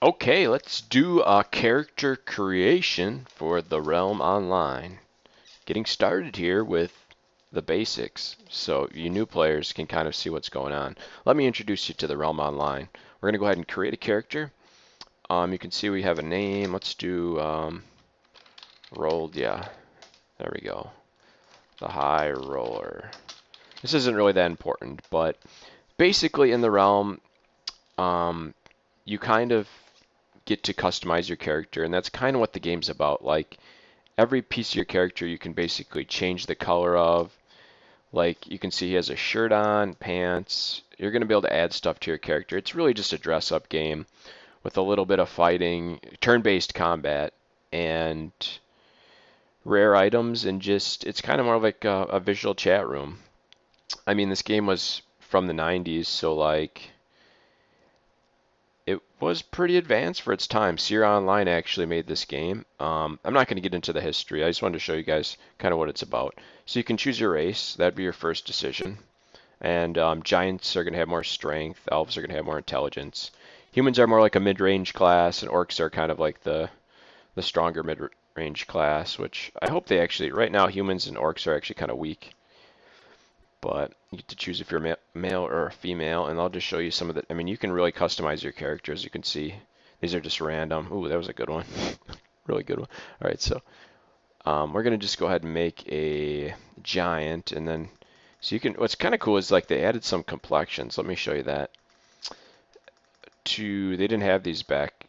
Okay, let's do a character creation for the Realm Online. Getting started here with the basics, so you new players can kind of see what's going on. Let me introduce you to the Realm Online. We're going to go ahead and create a character. You can see we have a name. Let's do rolled, yeah, there we go. The High Roller. This isn't really that important, but basically in the Realm, you kind of get to customize your character, and that's kind of what the game's about. Like, every piece of your character you can basically change the color of. Like, you can see he has a shirt on, pants. You're going to be able to add stuff to your character. It's really just a dress-up game with a little bit of fighting, turn-based combat, and rare items, and just, it's kind of more like a visual chat room. I mean, this game was from the 90s, so like, it was pretty advanced for its time. Sierra Online actually made this game. I'm not going to get into the history. I just wanted to show you guys kind of what it's about. So you can choose your race. That'd be your first decision. And giants are going to have more strength. Elves are going to have more intelligence. Humans are more like a mid-range class, and orcs are kind of like the stronger mid-range class, which I hope they actually, right now humans and orcs are actually kind of weak. But you get to choose if you're male or a female, and I'll just show you some of the, I mean, you can really customize your character, as you can see. These are just random. Ooh, that was a good one. Really good one. All right, so we're going to just go ahead and make a giant, and then, so you can, what's kind of cool is like they added some complexions. Let me show you that. They didn't have these back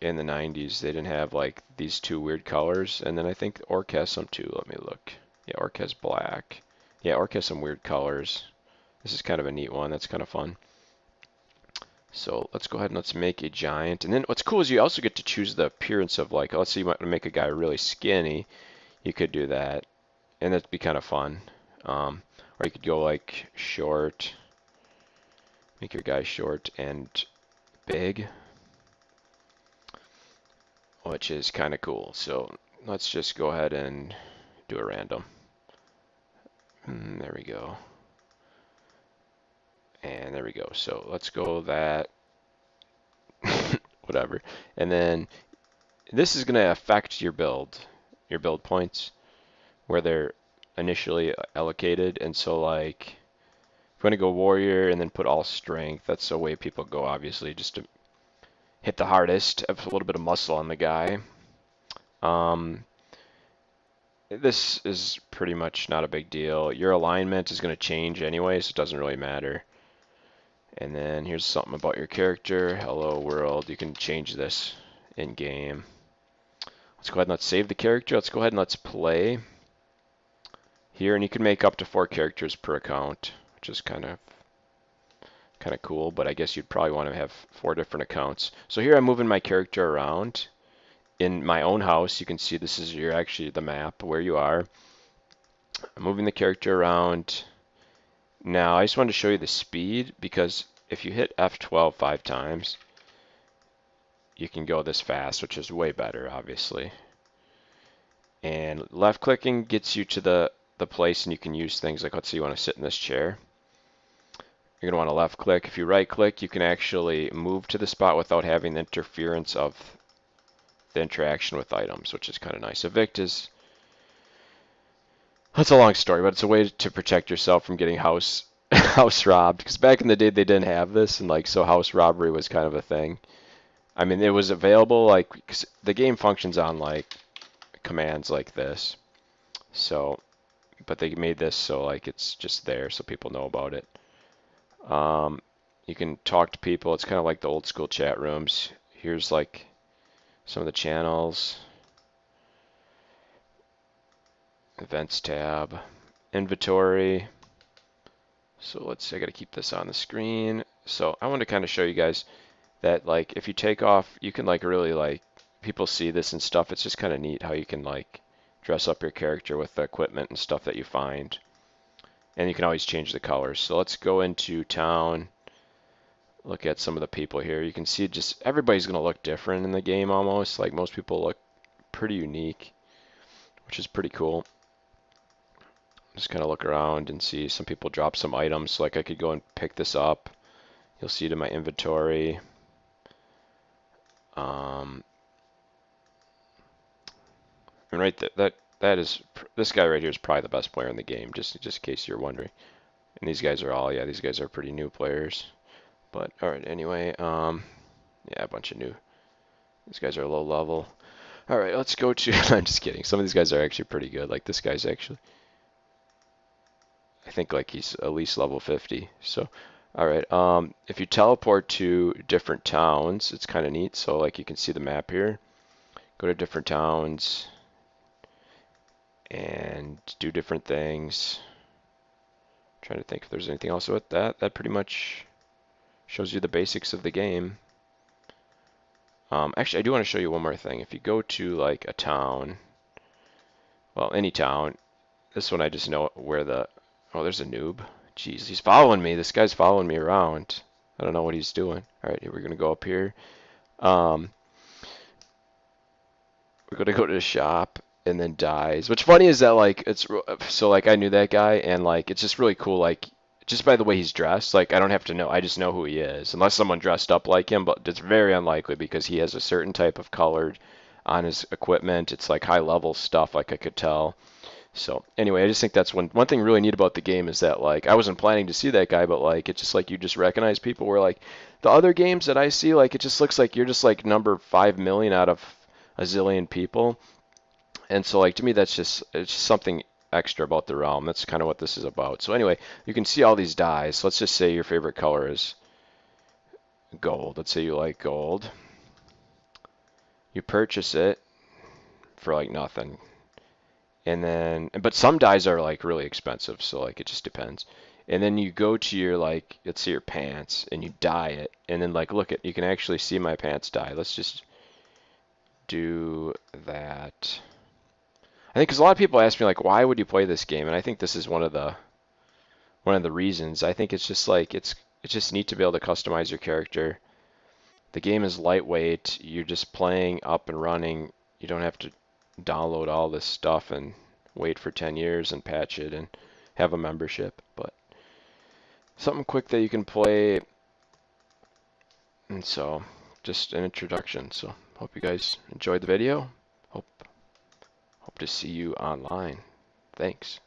in the 90s. They didn't have like these two weird colors, and then I think Orc has some too. Let me look. Yeah, Orc has black. Yeah, Orc has some weird colors. This is kind of a neat one. That's kind of fun. So let's go ahead and let's make a giant. And then what's cool is you also get to choose the appearance of, like, let's say you want to make a guy really skinny. You could do that, and that'd be kind of fun. Or you could go like short. Make your guy short and big, which is kind of cool. So let's just go ahead and do a random. There we go. And there we go. So let's go that, whatever. And then this is going to affect your build points, where they're initially allocated. And so like, if you want to go warrior and then put all strength, that's the way people go, obviously, just to hit the hardest, have a little bit of muscle on the guy. This is pretty much not a big deal. Your alignment is going to change anyway, so it doesn't really matter. And then here's something about your character. Hello world. You can change this in game. Let's go ahead and let's save the character. Let's go ahead and let's play here. And you can make up to 4 characters per account, which is kind of cool. But I guess you'd probably want to have 4 different accounts. So here I'm moving my character around in my own house. You can see this is actually the map where you are. I'm moving the character around. Now, I just wanted to show you the speed, because if you hit F12 5 times, you can go this fast, which is way better, obviously. And left clicking gets you to the place, and you can use things like, let's say you want to sit in this chair. You're going to want to left click. If you right click, you can actually move to the spot without having the interference of the interaction with items, which is kind of nice. Evict is, that's a long story, but it's a way to protect yourself from getting house robbed. Because back in the day, they didn't have this, and like, so house robbery was kind of a thing. I mean, it was available, like, 'cause the game functions on like commands like this. So, but they made this so like it's just there, so people know about it. You can talk to people. It's kind of like the old school chat rooms. Here's like some of the channels. Events tab, inventory. So let's see, I got to keep this on the screen. So I want to kind of show you guys that, like, if you take off, you can like really, like, people see this and stuff. It's just kind of neat how you can like dress up your character with the equipment and stuff that you find. And you can always change the colors. So let's go into town. Look at some of the people here. You can see just everybody's going to look different in the game almost. Like, most people look pretty unique, which is pretty cool. Just kind of look around and see some people drop some items. So like, I could go and pick this up. You'll see it in my inventory. And right that is this guy right here is probably the best player in the game, just in case you're wondering. And these guys are all, yeah, these guys are pretty new players. But all right, anyway, yeah, a bunch of new. These guys are low level. All right, let's go to. I'm just kidding. Some of these guys are actually pretty good. Like this guy's actually, I think like he's at least level 50. So, all right. If you teleport to different towns, it's kind of neat. So like you can see the map here. Go to different towns and do different things. Trying to think if there's anything else with that. That pretty much shows you the basics of the game. Actually, I do want to show you one more thing. If you go to like a town, well, any town, this one I just know where the, oh, there's a noob. Jeez, he's following me. This guy's following me around. I don't know what he's doing. All right, we're going to go up here. Um, we're going to go to the shop and then dies. What's funny is that like it's so like I knew that guy and like it's just really cool like just by the way he's dressed, like I don't have to know, I just know who he is unless someone dressed up like him, but it's very unlikely because he has a certain type of color on his equipment. It's like high level stuff, like I could tell. So anyway, I just think that's one thing really neat about the game is that like I wasn't planning to see that guy, but like it's just like you just recognize people where like the other games that I see, like it just looks like you're just like number 5 million out of a zillion people. And so like to me that's just it's just something extra about the realm. That's kind of what this is about. So anyway, you can see all these dyes. So let's just say your favorite color is gold. Let's say you like gold. You purchase it for like nothing. And then but some dyes are like really expensive, so like it just depends. And then you go to your like let's say your pants and you dye it and then like look at you can actually see my pants dye. Let's just do that. I think because a lot of people ask me like, why would you play this game? And I think this is one of the reasons. I think it's just like it's just neat to be able to customize your character. The game is lightweight. You're just playing up and running. You don't have to download all this stuff and wait for 10 years and patch it and have a membership. But something quick that you can play. And so just an introduction. So hope you guys enjoyed the video. Hope to see you online. Thanks.